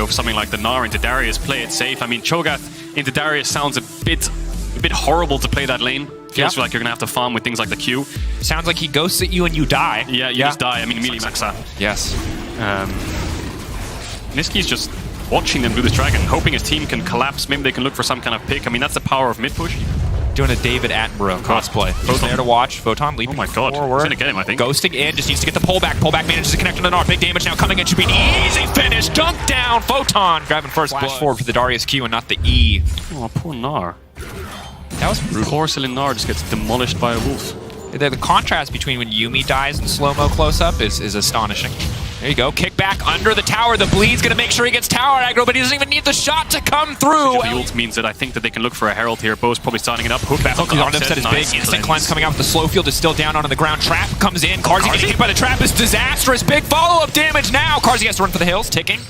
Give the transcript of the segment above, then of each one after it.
go for something like the Gnar into Darius, play it safe. I mean, Cho'Gath into Darius sounds a bit horrible to play that lane. Feels like you're gonna have to farm with things like the Q. Sounds like he ghosts at you and you die. Yeah, you just die. I mean, immediately max out. Yes. Niski's just watching them do this dragon, hoping his team can collapse. Maybe they can look for some kind of pick. I mean, that's the power of mid push. Doing a David Attenborough cosplay. Just there to watch. Photon leaping forward. He's gonna get him, I think. Ghosting in, just needs to get the pullback. Pullback manages to connect on the Gnar. Big damage now coming in. Should be an easy finish. Dunk down. Photon grabbing first flash forward for the Darius Q and not the E. Oh, poor Gnar. That was brutal. Porcelain Gnar just gets demolished by a wolf. The contrast between when Yuumi dies in slow-mo close-up is astonishing. There you go. Kick back under the tower. The bleed's going to make sure he gets tower aggro, but he doesn't even need the shot to come through. The ult means that I think that they can look for a Herald here. Bo's probably starting it up. Hook back. Hook on upset is big. Instant cleanse coming out. The slow field is still down onto the ground. Trap comes in. Carzzy getting hit by the trap is disastrous. Big follow-up damage now. Carzzy has to run for the hills. Ticking.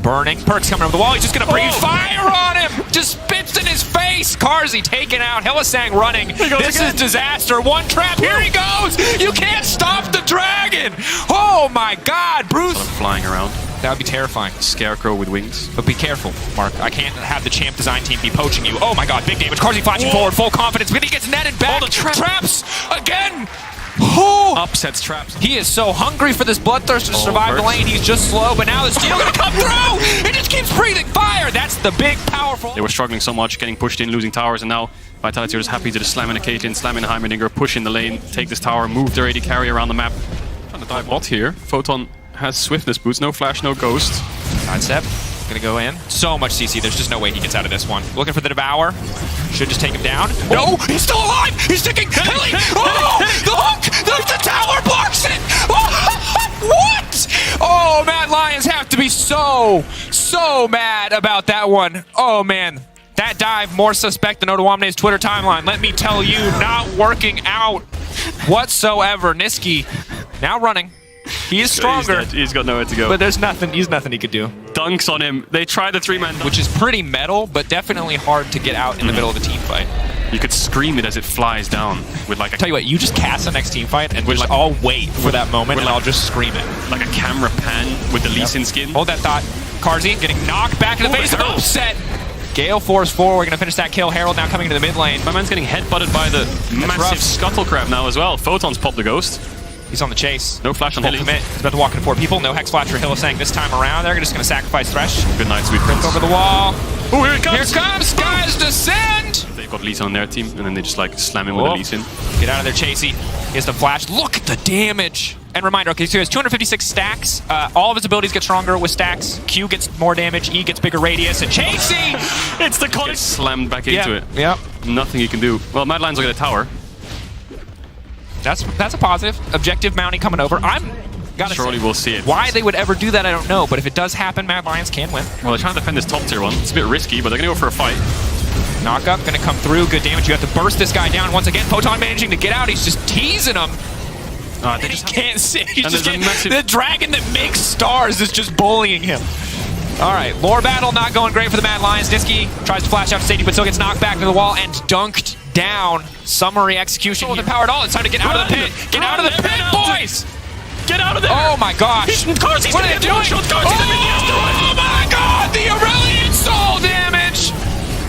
Burning. Perks coming over the wall. He's just going to breathe fire on him. Just spits in his face. Carzzy taken out. Hylissang running. This is disaster. One trap. Here he goes. You can't stop the dragon. Oh my God. Bruce. Flying around. That would be terrifying. Scarecrow with wings. But be careful, Mark. I can't have the champ design team be poaching you. Oh my God. Big damage. Carzzy flashing forward. Full confidence. But he gets netted back. All the traps again. Oh. Upsets traps. He is so hungry for this bloodthirst to survive the lane. He's just slow, but now the steel gonna come through. He just keeps breathing fire. That's the big, powerful. They were struggling so much, getting pushed in, losing towers, and now Vitality are just happy to just slam in a Caitlyn, slam in a Heimerdinger, push in the lane, take this tower, move their AD carry around the map. Trying to dive bot here. Photon has swiftness boots, no flash, no ghost. Sidestep. Gonna go in. So much CC. There's just no way he gets out of this one. Looking for the Devour. Should just take him down. No! He's still alive! He's sticking! Hilly! Oh! The hook! The tower blocks it! Oh, what? Oh, Mad Lions have to be so mad about that one. Oh, man. That dive, more suspect than Odoamne's Twitter timeline. Let me tell you, not working out whatsoever. Niski now running. He is stronger. He's got nowhere to go. But there's nothing he could do. Dunks on him. They try the three-man dunk. Which is pretty metal, but definitely hard to get out in the middle of a team fight. You could scream it as it flies down with like a... Tell you what, you just cast the next team fight and just all wait for that moment and I'll just scream it. Like a camera pan with the Lee Sin skin. Hold that thought. Carzzy getting knocked back in the face of upset. Gale Force 4, we're going to finish that kill. Herald now coming to the mid lane. My man's getting headbutted by the massive scuttle crab now as well. Photon's popped the ghost. He's on the chase. No flash on Hilly. He's about to walk into 4 people. No Hex Flash for Hylissang this time around. They're just going to sacrifice Thresh. Good night, sweet prince. Over the wall. Oh, here it comes! Here comes Skies Descend! They've got Lee Sin on their team, and then they just like slam him with a Lee Sin. Get out of there, Chasey. He has the flash. Look at the damage! And reminder, okay, so he has 256 stacks. All of his abilities get stronger with stacks. Q gets more damage, E gets bigger radius, and Chasey! It's the con. Slammed back into it. Yep. Nothing he can do. Well, Mad Lions will get a tower. That's a positive. Objective Mountie coming over. Surely we'll see it. Why they would ever do that, I don't know. But if it does happen, Mad Lions can win. Well, they're trying to defend this top tier one. It's a bit risky, but they're going to go for a fight. Knockup, going to come through. Good damage. You have to burst this guy down once again. Photon managing to get out. He's just teasing him. He can't see. The dragon that makes stars is just bullying him. All right, lore battle not going great for the Mad Lions. Niski tries to flash out to safety, but still gets knocked back to the wall and dunked down. Summary execution. Oh, the power at all. It's time to get out of the pit. Get out of the pit, boys! Get out of there! Oh my gosh! What are they doing? Oh my God! The Aurelian soul damage!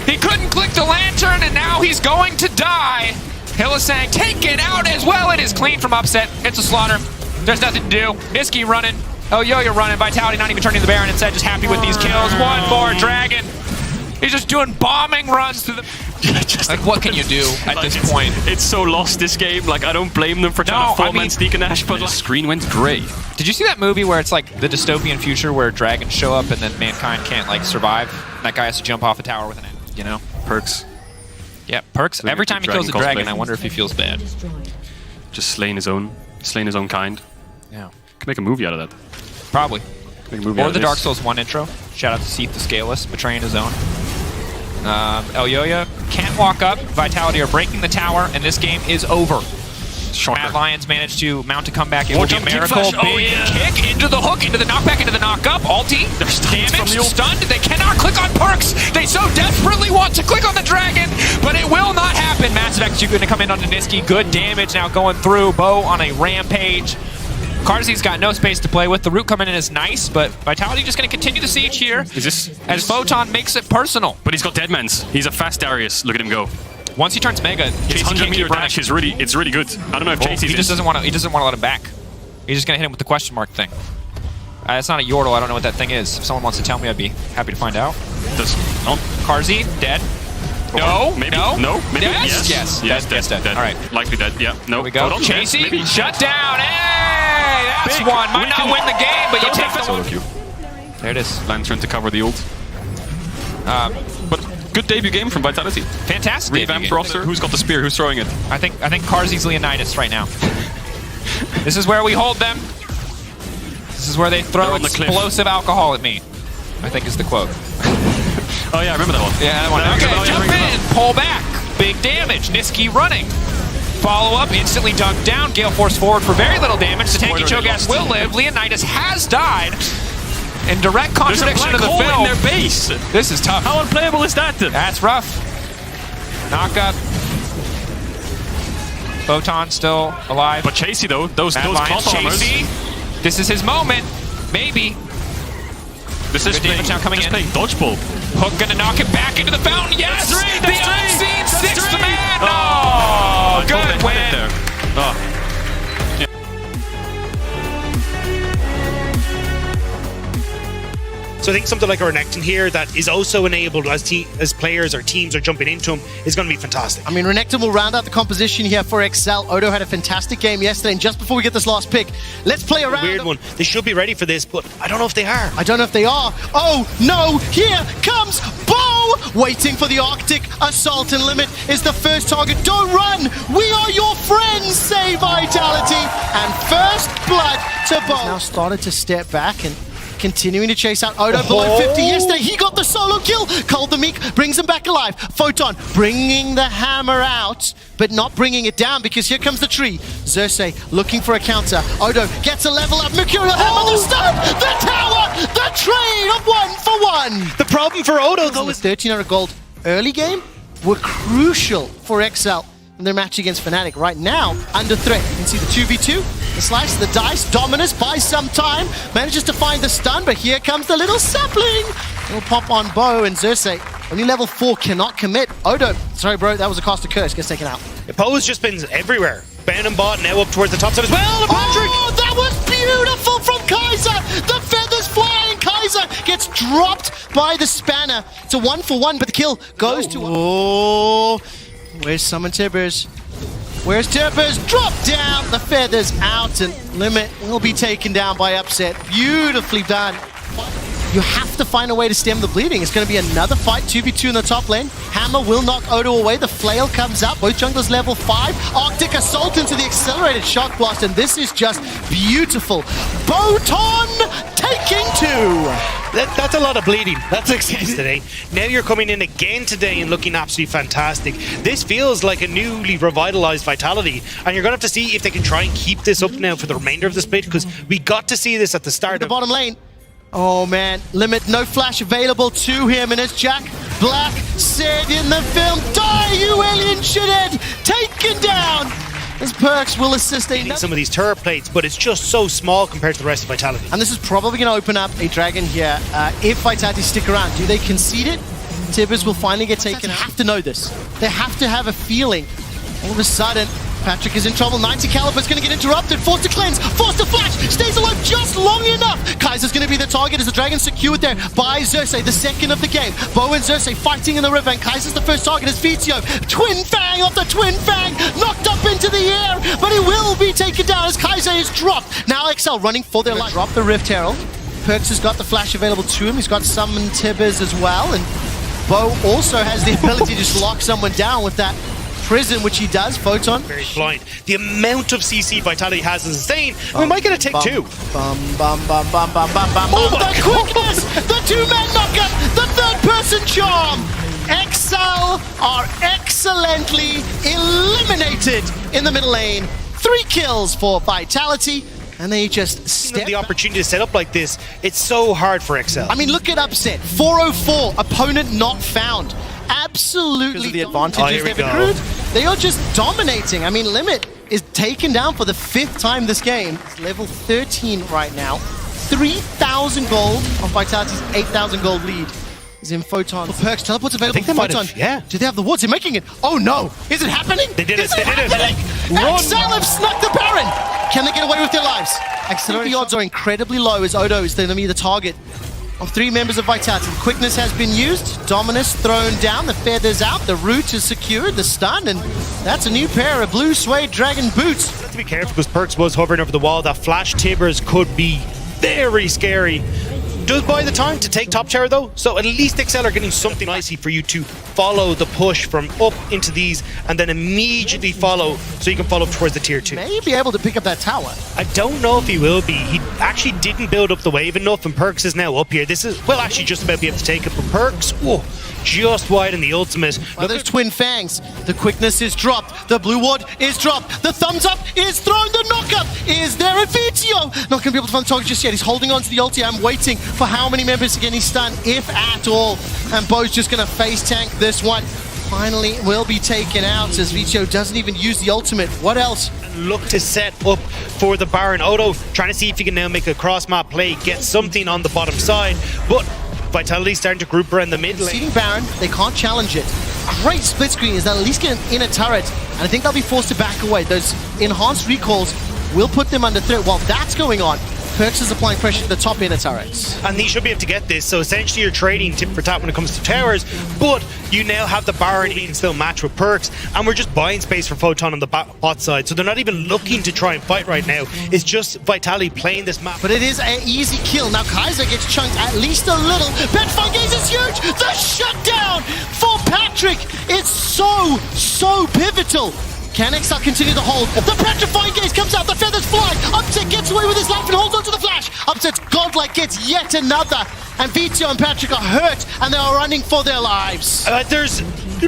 He couldn't click the lantern, and now he's going to die. Hylissang taken out as well. It is clean from upset. It's a slaughter. There's nothing to do. Niski running. Oh, Yo-Yo running. Vitality not even turning the Baron. Instead, just happy with these kills. One more dragon. He's just doing bombing runs to the... like, what can you do at this point? It's so lost, this game. Like, I don't blame them for trying to four-man sneak and Ash, but the screen went gray. Did you see that movie where it's like the dystopian future where dragons show up and then mankind can't, like, survive? And that guy has to jump off a tower with an axe, you know? Perks. Yeah, Perks. Every time he kills a dragon, I wonder if he feels bad. Just slaying his own kind. Yeah. Could make a movie out of that. Probably. Or the Dark Souls 1 intro. Shout out to Seath the Scaleless, betraying his own. Elyoya can't walk up. Vitality are breaking the tower, and this game is over. Mad Lions managed to mount a comeback. It will be a miracle. Big kick into the hook, into the knockback, into the knockup. Ulti, damage, stunned. They cannot click on Perks. They so desperately want to click on the dragon, but it will not happen. Massive execute going to come in on Niski. Good damage now going through. Bo on a rampage. Karzi's got no space to play with. The root coming in is nice, but Vitality just going to continue the siege here. Is this as Photon makes it personal? But he's got Deadmans. He's a fast Darius. Look at him go. Once he turns Mega, his 100-meter dash is really good. I don't know if Chasey's he just doesn't want to. He doesn't want to let him back. He's just going to hit him with the question mark thing. It's not a Yordle. I don't know what that thing is. If someone wants to tell me, I'd be happy to find out. Karzi dead. No, maybe. No, maybe. Yes, dead. All right, likely dead. Yeah, no. Here we go. Chasey, shut down. Hey, that's Big one. Might not win the game, but you take the solo queue. There it is. Lantern to cover the ult. But good debut game from Vitality. Fantastic. Revamped roster. Who's got the spear? Who's throwing it? I think Karzi's Leonidas right now. This is where we hold them. This is where they throw explosive alcohol at me, I think is the quote. Oh yeah, I remember that one. Yeah, that one. Okay, jump in, pull back. Big damage. Niski running. Follow up, instantly dunked down. Gale Force forward for very little damage. The tanky Cho'Gath will live. Leonidas has died. In direct contradiction to the film. In their base. This is tough. How unplayable is that then? That's rough. Knock-up. Photon still alive. But Chasey though, those cloth armors. This is his moment. Maybe. This is playing dodgeball. Hook gonna knock it back into the fountain. Yes! The unseen sixth man! Oh, good win. There. Oh. So I think something like a Renekton here that is also enabled as players or teams are jumping into him is going to be fantastic. I mean, Renekton will round out the composition here for Excel. Odo had a fantastic game yesterday, and just before we get this last pick, let's play around. Weird one. They should be ready for this, but I don't know if they are. I don't know if they are. Oh, no! Here comes Bo! Waiting for the Arctic Assault, and Limit is the first target. Don't run! We are your friends, say Vitality! And first blood to Bo. Now started to step back and continuing to chase out Odo below 50 yesterday. He got the solo kill. Cold the Meek brings him back alive. Photon bringing the hammer out, but not bringing it down because here comes the tree. Xerxes looking for a counter. Odo gets a level up. Mercurial hammer, the stun, the tower, the trade of 1-for-1. The problem for Odo though is 1300 gold early game were crucial for XL in their match against Fnatic. Right now, under threat. You can see the 2v2, the slice, the dice. Dominus buys some time, manages to find the stun, but here comes the little sapling. It'll pop on Bo, and Xerxes, only level 4, cannot commit. Odo, sorry bro, that was a cost of curse, gets taken out. Poe's just been everywhere. Ban and bot, now up towards the top side as well. Patrick! Oh, that was beautiful from Kaiser! The feathers flying! Kaiser gets dropped by the spanner. It's a 1-for-1, but the kill goes to... Oh, where's Summon Tibbers? Where's Tibbers? Drop down! The feathers out, and Limit will be taken down by Upset. Beautifully done. You have to find a way to stem the bleeding. It's going to be another fight, 2v2 in the top lane. Hammer will knock Odo away. The flail comes up. Both junglers level 5. Arctic Assault into the accelerated shock blast, and this is just beautiful. Boton taking 2. That's a lot of bleeding. That's success today. Now you're coming in again today and looking absolutely fantastic. This feels like a newly revitalized Vitality, and you're going to have to see if they can try and keep this up now for the remainder of the split, because we got to see this at the start of the bottom lane. Oh man, Limit, no flash available to him, and as Jack Black said in the film, die you alien shithead, taken down! As Perks will assist some of these turret plates, but it's just so small compared to the rest of Vitality. And this is probably going to open up a dragon here. If Vitality stick around, do they concede it? Tibbers will finally get taken out. They have to know this. They have to have a feeling. All of a sudden, Patrick is in trouble. 90 Caliber's going to get interrupted. Forced to cleanse. Forced to flash. Stays alive just long enough. Kaiser's going to be the target as the dragon secured there by Xerxes, the second of the game. Bo and Xerxes fighting in the river, and Kaiser's the first target as Vitio. Twin Fang off the Twin Fang. Knocked up into the air, but he will be taken down as Kaiser is dropped. Now XL running for their life. Drop the Rift Herald. Perks has got the flash available to him. He's got Summon Tibbers as well, and Bo also has the ability to just lock someone down with that prison, which he does. Photon. Very blind. The amount of CC Vitality has is insane. We might get a take 2. The quickness! The two-man knockup! The third-person charm! XL are excellently eliminated in the middle lane. 3 kills for Vitality, and they just step the opportunity to set up like this. It's so hard for XL. I mean, look at Upset. 404, opponent not found. Absolutely the advantages they've accrued. They are just dominating. I mean, Limit is taken down for the 5th time this game. It's level 13 right now. 3,000 gold on Vitality's 8,000 gold lead. Is in Photon. For Perks, teleport's available for Photon. Yeah. Do they have the wards? They're making it. Oh no! Is it happening? They did it. Is it happening? XL have snuck the Baron. Can they get away with their lives? The odds are incredibly low as Odo is going to be the target of 3 members of Vitality. Quickness has been used. Dominus thrown down. The feathers out. The root is secured. The stun, and that's a new pair of blue suede dragon boots. You have to be careful because Perks was hovering over the wall. That flash Tibbers could be very scary. Does buy the time to take top tower though, so at least XL are getting something nicely for you to follow the push from up into these and then immediately follow so you can follow up towards the tier 2. May be able to pick up that tower. I don't know if he will be. He actually didn't build up the wave enough and Perks is now up here. This is, well, actually just about be able to take it, but Perks, whoa, just wide in the ultimate. Well, there's twin fangs. The quickness is dropped. The blue ward is dropped. The thumbs up is thrown. The knockup is there. Vitio not going to be able to find the target just yet. He's holding on to the ulti. I'm waiting for how many members to get his stun, if at all. And Bo's just going to face tank this one. Finally will be taken out as Vitio doesn't even use the ultimate. What else? Look to set up for the Baron. Odo trying to see if he can now make a cross map play, get something on the bottom side, but Vitality starting to group around the mid lane. Seeding Baron, they can't challenge it. Great split screen is they'll at least get an inner turret, and I think they'll be forced to back away. Those enhanced recalls will put them under threat. While that's going on, Perks is applying pressure to the top inner turrets. And he should be able to get this, so essentially you're trading tip for tap when it comes to towers, but you now have the Baron, he can still match with Perks, and we're just buying space for Photon on the bot side, so they're not even looking to try and fight right now. It's just Vitality playing this map. But it is an easy kill. Now Kaiser gets chunked at least a little. Betfungaze is huge! The shutdown for Patrick! It's so pivotal. Can XL continue the hold? The petrifying gaze comes out, the feathers fly. Upset gets away with his life and holds onto the flash. Upset's godlike gets yet another. And Vitio and Patrick are hurt and they are running for their lives. There's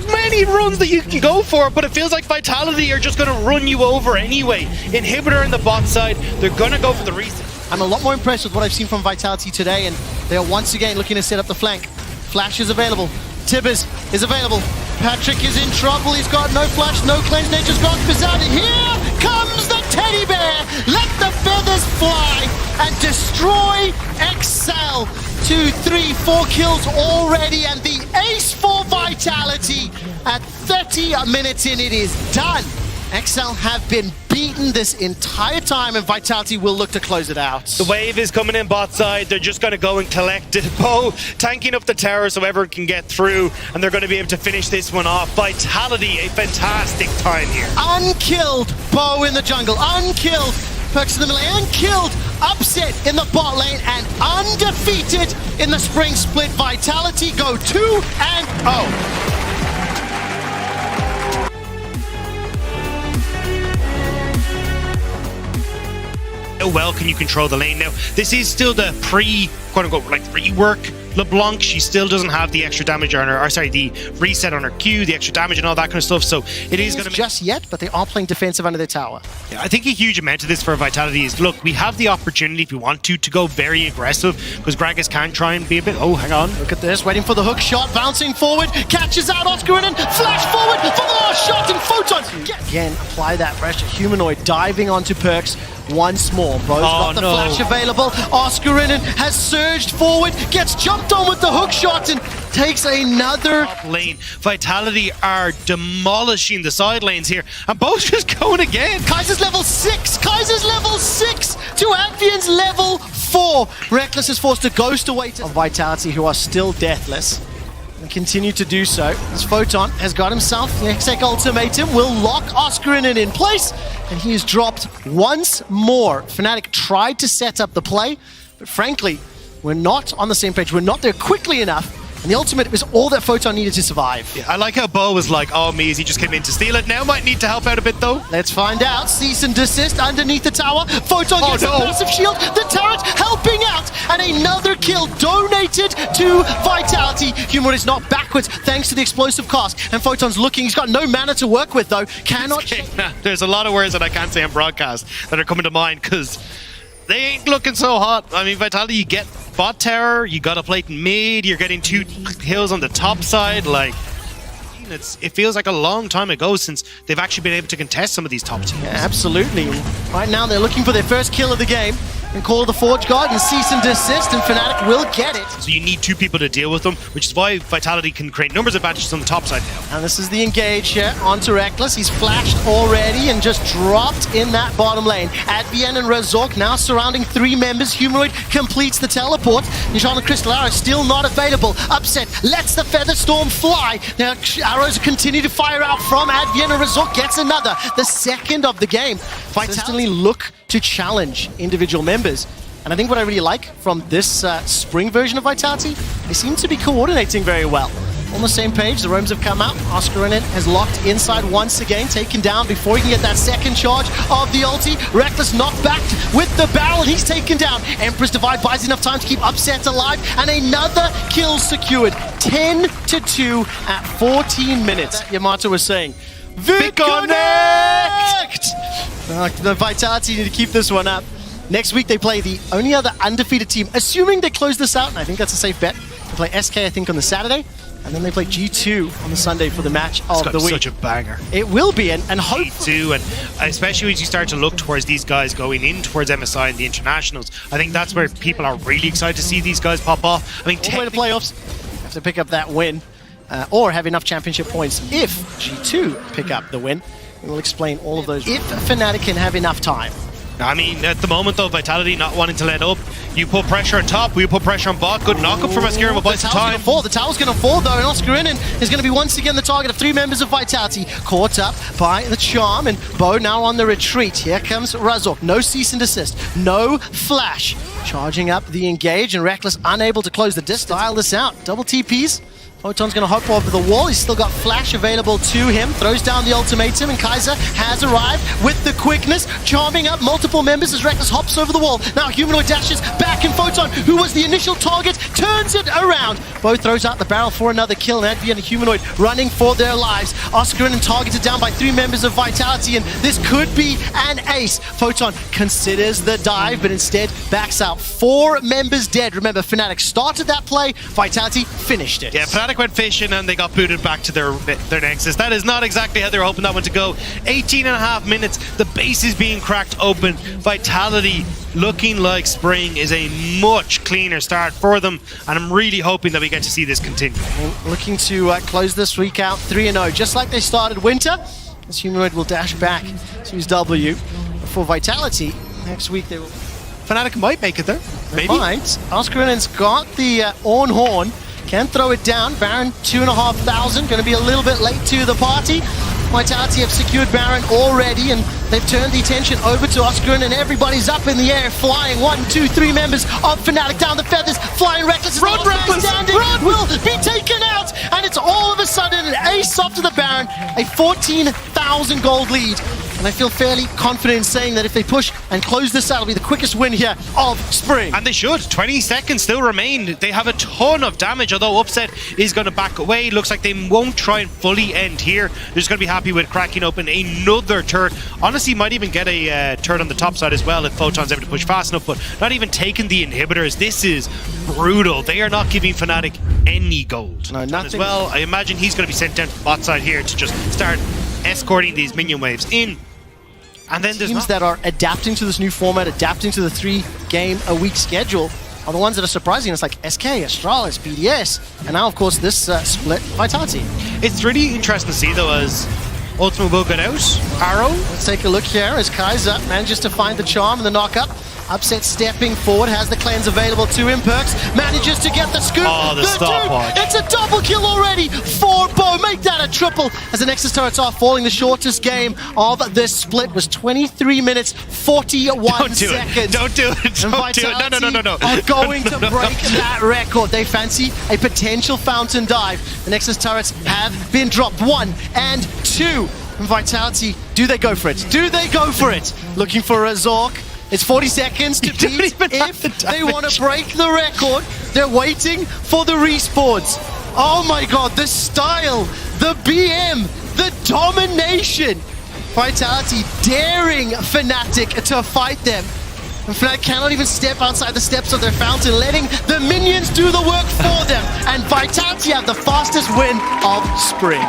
many runs that you can go for, but it feels like Vitality are just going to run you over anyway. Inhibitor in the bot side, they're going to go for the reset. I'm a lot more impressed with what I've seen from Vitality today, and they are once again looking to set up the flank. Flash is available. Tibbers is available. Patrick is in trouble. He's got no flash, no cleanse. Nature's gone bizarre. Here comes the teddy bear. Let the feathers fly and destroy XL. 2, 3, 4 kills already, and the ace for Vitality. At 30 minutes in, it is done. XL have been beaten this entire time, and Vitality will look to close it out. The wave is coming in bot side. They're just going to go and collect it. Bo tanking up the tower so everyone can get through, and they're going to be able to finish this one off. Vitality, a fantastic time here. Unkilled Bo in the jungle. Unkilled Perks in the middle lane. Unkilled Upset in the bot lane, and undefeated in the spring split. Vitality go 2-0. How well can you control the lane now? This is still the quote-unquote like rework LeBlanc. She still doesn't have the extra damage on her, or sorry, the reset on her Q, the extra damage and all that kind of stuff, so it is going to just yet, but they are playing defensive under their tower. Yeah, I think a huge amount of this for Vitality is, look, we have the opportunity if we want to go very aggressive, because Gragas can try and be a bit, oh, hang on. Look at this, waiting for the hook shot, bouncing forward, catches out Oscar and flash forward for the last shot, and Photon again apply that pressure. Humanoid diving onto Perks once more. Bo's got the flash available. Oscarinen has surged forward, gets jumped on with the hook shot, and takes another lane. Vitality are demolishing the side lanes here, and Bo's just going again. Kaiser's level 6. Kaiser's level 6 to Amphian's level 4. Reckless is forced to ghost away to Vitality, who are still deathless, and continue to do so. As Photon has got himself the exec ultimatum, will lock Oscarinen in place, and he is dropped once more. Fnatic tried to set up the play, but frankly, we're not on the same page. We're not there quickly enough, and the ultimate was all that Photon needed to survive. Yeah, I like how Bo was like, oh, me, as he just came in to steal it. Now might need to help out a bit, though. Let's find out. Cease and desist underneath the tower. Photon gets a massive shield. The turret helping out, and another kill donated to Vitality. Humor is not backwards thanks to the explosive cast, and Photon's looking. He's got no mana to work with, though. Cannot. There's a lot of words that I can't say on broadcast that are coming to mind, because they ain't looking so hot. I mean, Vitality, you get bot tower, you got a plate in mid, you're getting 2 hills on the top side, like, it feels like a long time ago since they've actually been able to contest some of these top teams. Yeah, absolutely. Right now they're looking for their first kill of the game. And call the Forge Guard and cease and desist, and Fnatic will get it. So you need two people to deal with them, which is why Vitality can create numbers advantages on the top side now. And this is the engage here onto Reckless. He's flashed already and just dropped in that bottom lane. Advienne and Razork now surrounding 3 members. Humanoid completes the teleport. Nishan and Crystal Arrow still not available. Upset lets the Feather Storm fly. Now arrows continue to fire out from Advienne, and Razork gets another. The second of the game. Vitality look to challenge individual members. And I think what I really like from this spring version of Vitality, they seem to be coordinating very well. On the same page, the roams have come out. Oscarinen has locked inside once again, taken down before he can get that second charge of the ulti. Reckless knocked back with the barrel, he's taken down. Empress Divide buys enough time to keep Upset alive, and another kill secured. 10-2 at 14 minutes. Yamato was saying, VIT connect! The Vitality need to keep this one up. Next week they play the only other undefeated team, assuming they close this out, and I think that's a safe bet. They play SK, I think, on the Saturday, and then they play G2 on the Sunday for the match of the week. Such a banger. It will be, and hopefully... G2, and especially as you start to look towards these guys going in towards MSI and the internationals, I think that's where people are really excited to see these guys pop off. I mean, all the way to playoffs, have to pick up that win, or have enough championship points if G2 pick up the win. We'll explain all of those if Fnatic can have enough time. I mean, at the moment though, Vitality not wanting to let up. You put pressure on top, we put pressure on bot. Good knock up from Mascara, but buys some time. The tower's going to fall though, and Oscarinen is going to be once again the target of 3 members of Vitality. Caught up by the charm, and Bo now on the retreat. Here comes Razork. No cease and desist, no flash. Charging up the engage, and Reckless unable to close the distance. Dial this out. Double TPs. Photon's going to hop over the wall. He's still got flash available to him. Throws down the ultimatum, and Kaiser has arrived with the quickness, charming up multiple members as Reckless hops over the wall. Now Humanoid dashes back, and Photon, who was the initial target, turns it around. Bo throws out the barrel for another kill, and Advienne and Humanoid running for their lives. Oscarinen targeted down by 3 members of Vitality, and this could be an ace. Photon considers the dive, but instead backs out. 4 members dead. Remember, Fnatic started that play, Vitality finished it. Yeah, Fnatic went fishing and they got booted back to their nexus. That is not exactly how they were hoping that one to go. 18.5 minutes, the base is being cracked open. Vitality looking like spring is a much cleaner start for them, and I'm really hoping that we get to see this continue. Looking to close this week out 3-0, just like they started winter. This Humanoid will dash back to his W. For Vitality, next week they will... Fnatic might make it there. Maybe. Oscarinen's got the Orn Horn. Can throw it down. Baron 2,500. Going to be a little bit late to the party. Vitality have secured Baron already, and they've turned the attention over to Oscarinen, and everybody's up in the air, flying. 1, 2, 3 members of Fnatic down the feathers, flying Reckless. Run, Reckless! Run will be taken out, and it's all of a sudden an ace off to the Baron, a 14,000 gold lead. And I feel fairly confident in saying that if they push and close this out, it'll be the quickest win here of spring. And they should. 20 seconds still remain. They have a ton of damage, although Upset is going to back away. Looks like they won't try and fully end here. They're just going to be happy with cracking open another turret. Honestly, might even get a turret on the top side as well if Photon's able to push fast enough, but not even taking the inhibitors. This is brutal. They are not giving Fnatic any gold. No, nothing. As well, I imagine he's going to be sent down to the bot side here to just start escorting these minion waves in. And then there's teams that are adapting to this new format, adapting to the 3-game-a-week schedule, are the ones that are surprising. It's like SK, Astralis, BDS, and now, of course, this split Vitality. It's really interesting to see, though, as Ultimate will get out. Arrow. Let's take a look here as Kaiser manages to find the charm and the knock-up. Upset stepping forward, has the cleanse available to him. Perks manages to get the scoop. Oh, the stopwatch. It's a double kill already for Bo. Make that a triple as the Nexus turrets are falling. The shortest game of this split was 23 minutes, 41 seconds. Don't do it. Don't do it. No. Are going to break that record. They fancy a potential fountain dive. The Nexus turrets have been dropped. 1 and 2. And Vitality, do they go for it? Do they go for it? Looking for a Zork. It's 40 seconds to beat if they want to break the record. They're waiting for the respawns. Oh my god, the style, the BM, the domination. Vitality daring Fnatic to fight them. And Fnatic cannot even step outside the steps of their fountain, letting the minions do the work for them. And Vitality have the fastest win of spring.